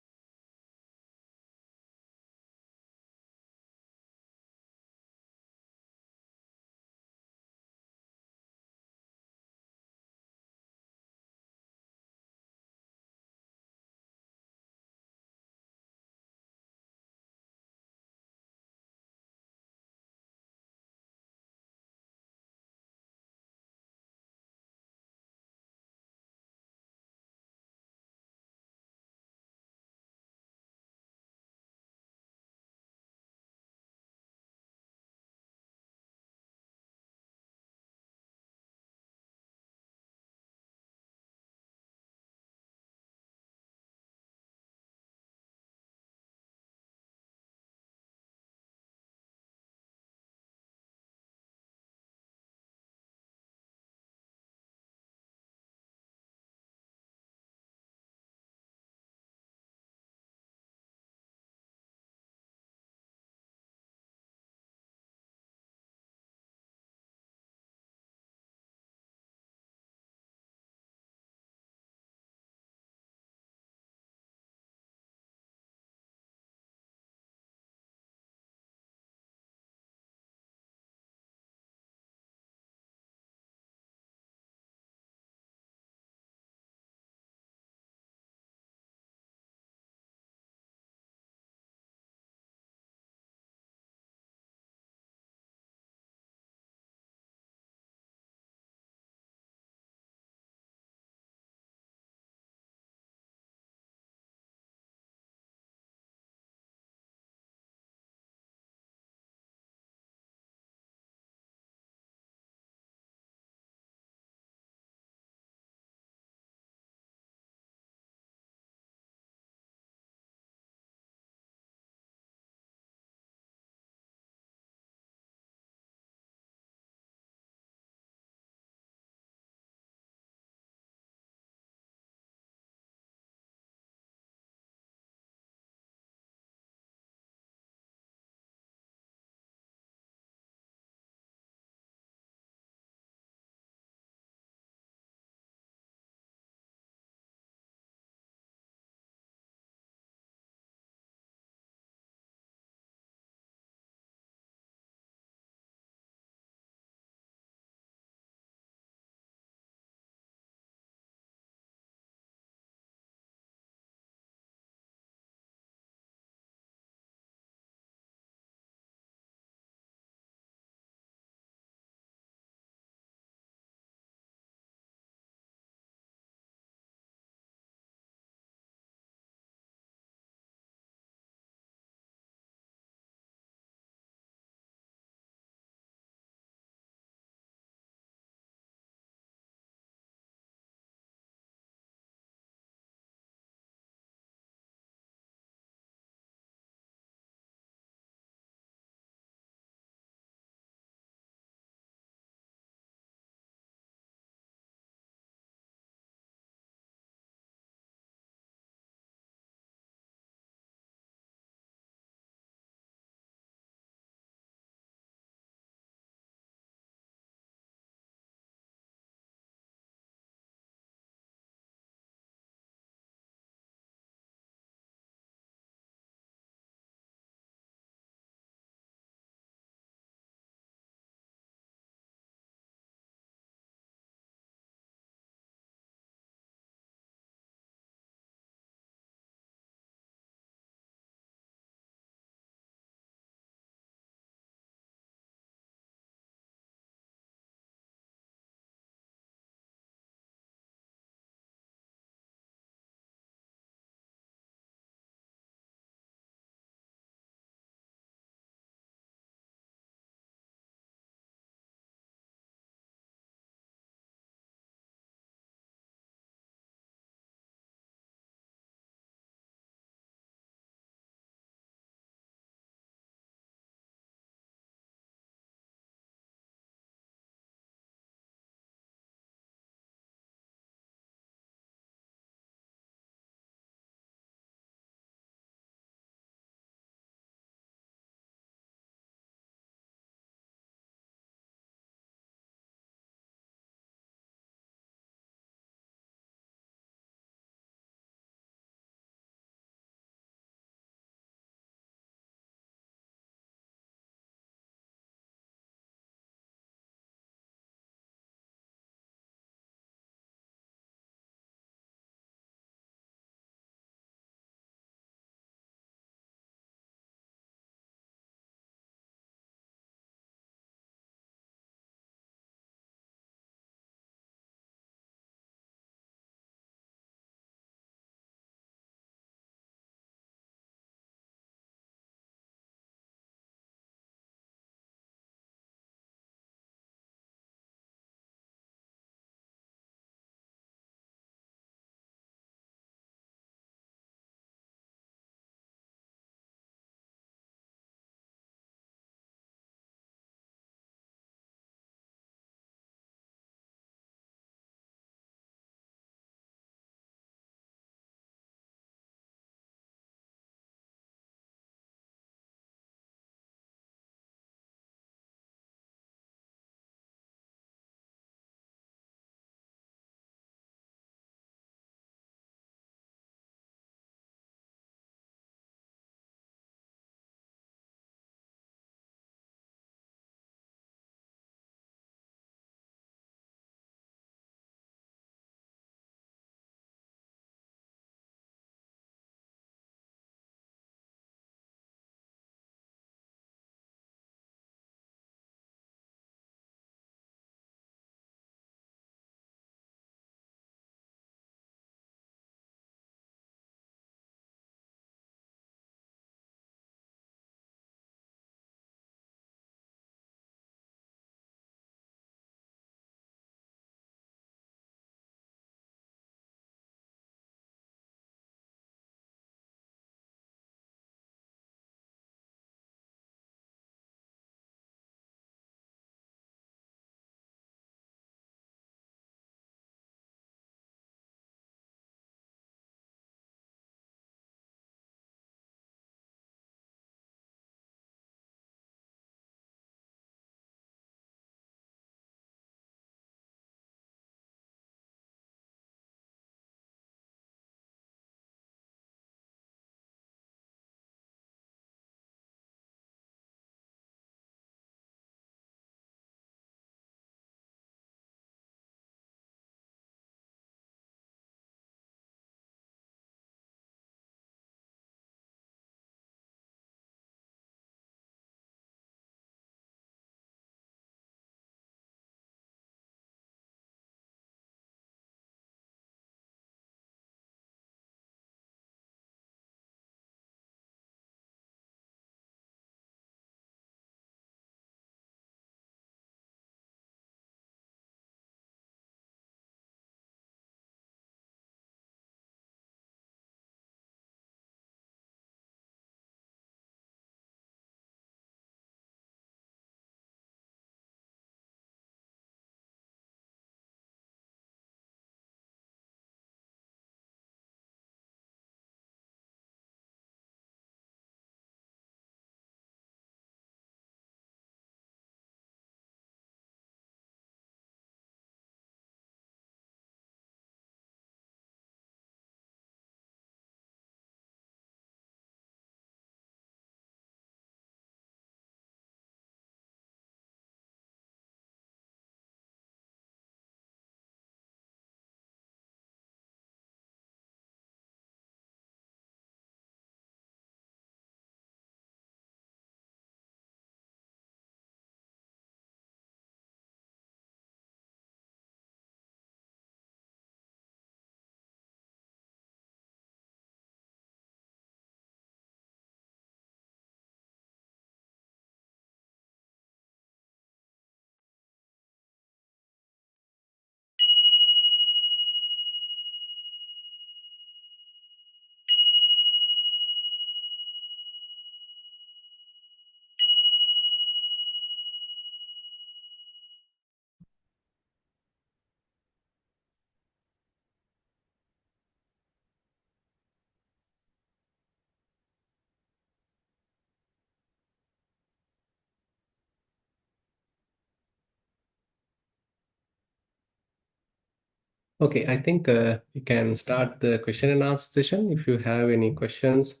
Okay, I think we can start the question and answer session. If you have any questions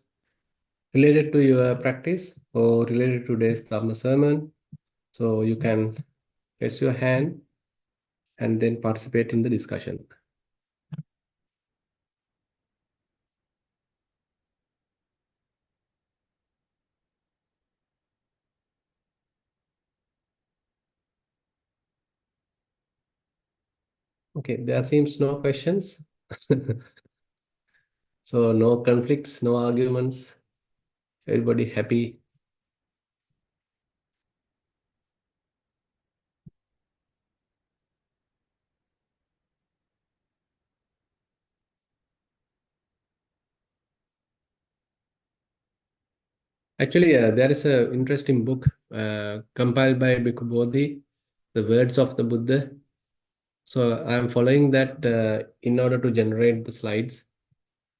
related to your practice or related to today's Dhamma sermon, so you can raise your hand and then participate in the discussion. Okay, there seems no questions. So no conflicts, no arguments. Everybody happy. Actually, there is an interesting book compiled by Bhikkhu Bodhi, The Words of the Buddha. So I'm following that in order to generate the slides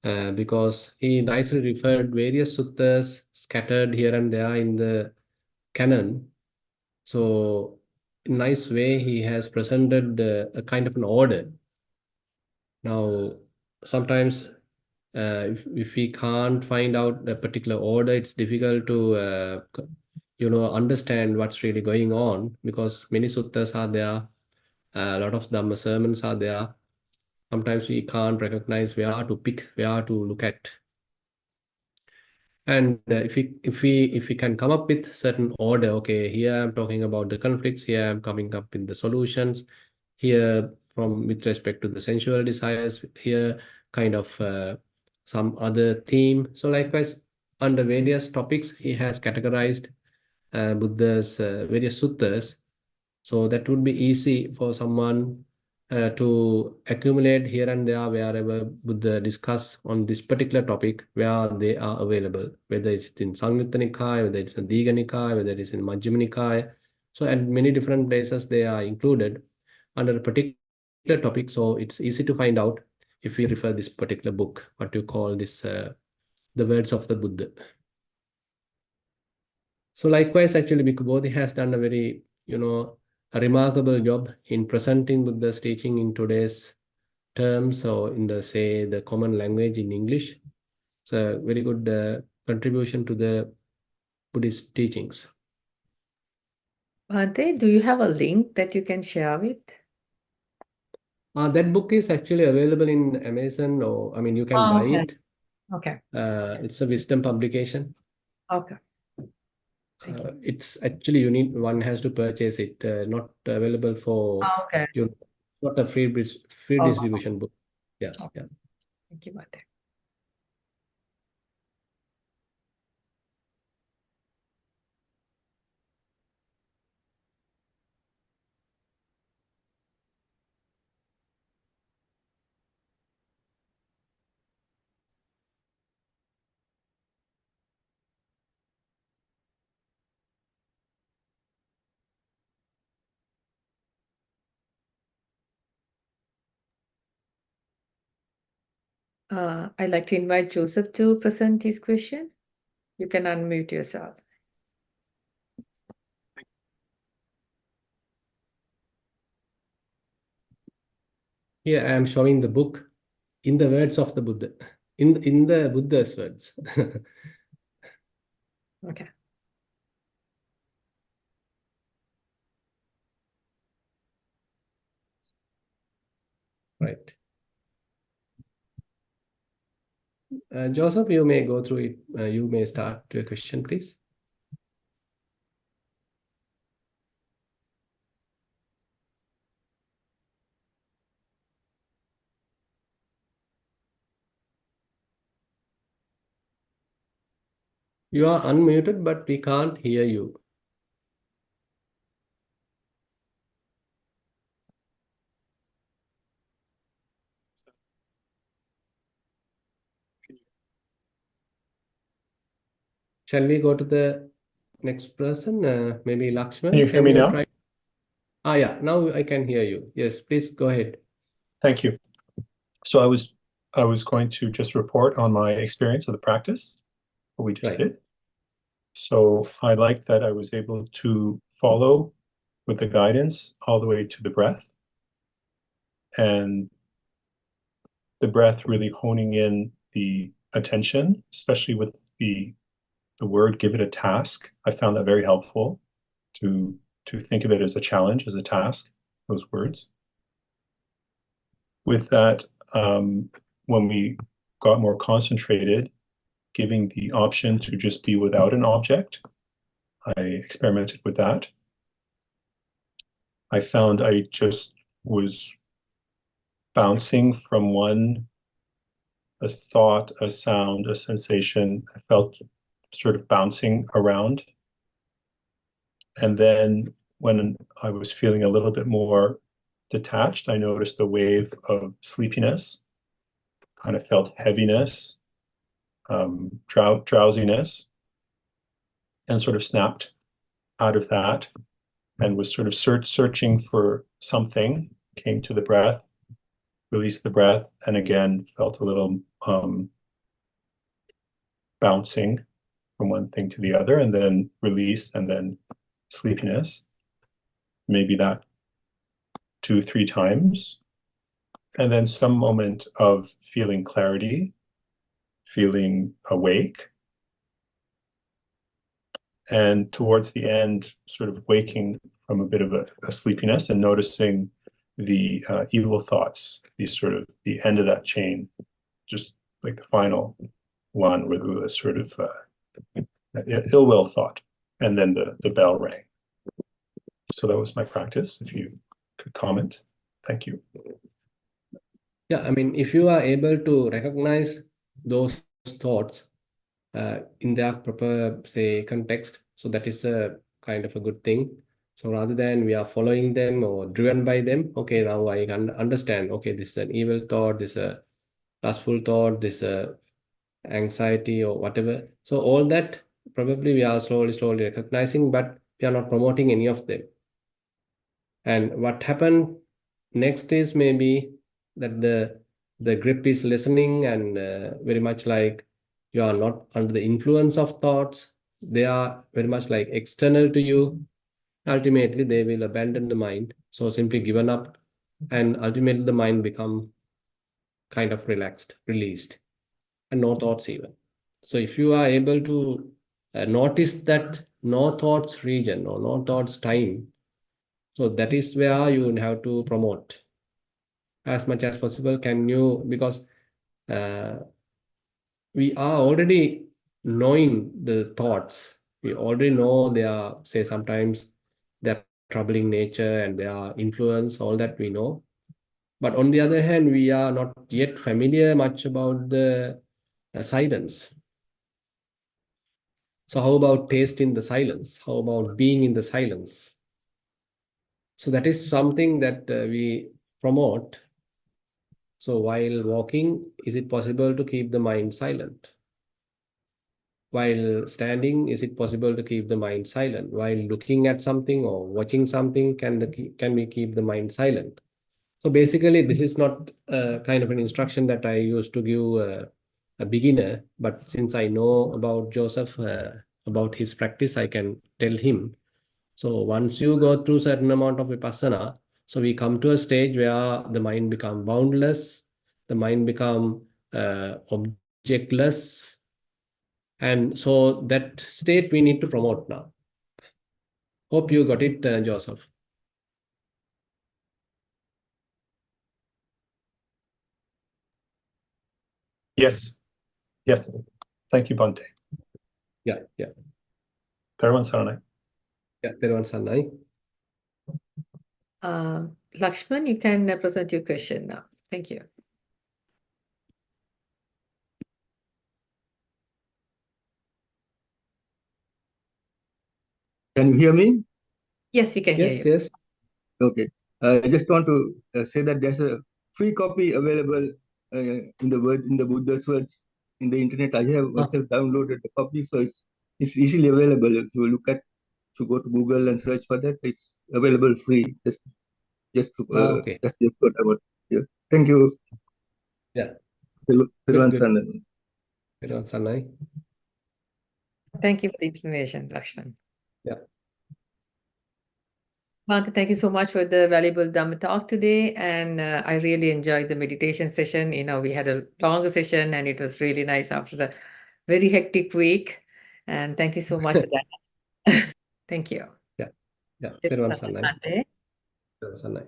because he nicely referred various suttas scattered here and there in the canon. So in nice way, he has presented a kind of an order. Now, sometimes if we can't find out a particular order, it's difficult to understand what's really going on because many suttas are there, a lot of Dhamma sermons are there. Sometimes we can't recognize where to pick, where to look at. And if we can come up with certain order, okay, here I'm talking about the conflicts, here I'm coming up with the solutions, here from with respect to the sensual desires, here kind of some other theme. So likewise, under various topics, he has categorized Buddha's various suttas. So that would be easy for someone to accumulate here and there wherever Buddha discuss on this particular topic where they are available, whether it's in Samyutta Nikaya, whether it's in Digha Nikaya, whether it's in Majjhima Nikaya. So at many different places they are included under a particular topic. So it's easy to find out if we refer this particular book, what you call this, the words of the Buddha. So likewise, actually, Bhikkhu Bodhi has done a very, a remarkable job in presenting Buddha's teaching in today's terms or in the, say, the common language in English. It's a very good contribution to the Buddhist teachings. Bhante, do you have a link that you can share with? That book is actually available in Amazon, or I mean, you can Oh, buy okay. it. Okay. It's a wisdom publication. Okay. Thank you. It's actually one has to purchase it, not available for Okay. not a free Oh, distribution book. Yeah, oh, yeah. thank you, Bhante. I'd like to invite Joseph to present his question. You can unmute yourself. Here I am showing the book in the words of the Buddha, in the Buddha's words. Okay. Right. Joseph, you may go through it. You may start your question, please. You are unmuted, but we can't hear you. Shall we go to the next person? Maybe Can you Lakshman, hear can me you now? try? Yeah, now I can hear you. Yes, please go ahead. Thank you. So I was going to just report on my experience of the practice, what we just Right. did. So I like that I was able to follow with the guidance all the way to the breath. And the breath really honing in the attention, especially with the word, give it a task. I found that very helpful to think of it as a challenge, as a task, those words. With that, when we got more concentrated, giving the option to just be without an object, I experimented with that. I found I just was bouncing from a thought, a sound, a sensation. I felt sort of bouncing around. And then when I was feeling a little bit more detached, I noticed a wave of sleepiness, kind of felt heaviness, drowsiness, and sort of snapped out of that and was sort of searching for something, came to the breath, released the breath, and again felt a little bouncing from one thing to the other, and then release, and then sleepiness. Maybe that 2-3 times. And then some moment of feeling clarity, feeling awake. And towards the end, sort of waking from a bit of a sleepiness and noticing the evil thoughts, these sort of the end of that chain, just like the final one where there was sort of ill will thought. And then the bell rang. So that was my practice. If you could comment. Thank you. Yeah, I mean, if you are able to recognize those thoughts in their proper, say, context, so that is a kind of a good thing. So rather than we are following them or driven by them, okay, now I can understand, okay, this is an evil thought, this is a lustful thought, this is a anxiety or whatever. So all that probably we are slowly recognizing, but we are not promoting any of them. And what happened next is maybe that the grip is lessening and very much like you are not under the influence of thoughts. They are very much like external to you. Ultimately, they will abandon the mind. So simply given up, and ultimately the mind become kind of relaxed, released, and no thoughts even. So if you are able to notice that no thoughts region or no thoughts time, so that is where you have to promote as much as possible. Can you, because uh, we are already knowing the thoughts. We already know they are, say, sometimes they're troubling nature and their influence, all that we know. But on the other hand, we are not yet familiar much about the silence. So how about tasting the silence? How about being in the silence? So that is something that we promote. So while walking, is it possible to keep the mind silent? While standing, is it possible to keep the mind silent? While looking at something or watching something, can we keep the mind silent? So basically, this is not kind of an instruction that I used to give a beginner, but since I know about Joseph, about his practice, I can tell him. So once you go through certain amount of vipassana, so we come to a stage where the mind become boundless, the mind become objectless, and so that state we need to promote now. Hope you got it, Joseph. Yes. Yes. Thank you, Bante. Yeah. Thero Saranai. Yeah, Thero Saranai. Lakshman, you can present your question now. Thank you. Can you hear me? Yes, we can hear you. Yes. Okay. I just want to say that there's a free copy available in the Buddha's words in the internet. I have myself downloaded the copy, so it's easily available. If you go to Google and search for that, it's available free. Okay. That's just what I want. Yeah. Thank you. Yeah. Good. Thero Saranai. Thank you for the information, Lakshman. Yeah. Bhante, thank you so much for the valuable Dhamma talk today. And I really enjoyed the meditation session. We had a longer session and it was really nice after the very hectic week. And thank you so much for that. Thank you. Yeah. Yeah. Yes, Peruvan Sannai. Bhante. Peruvan Sannai.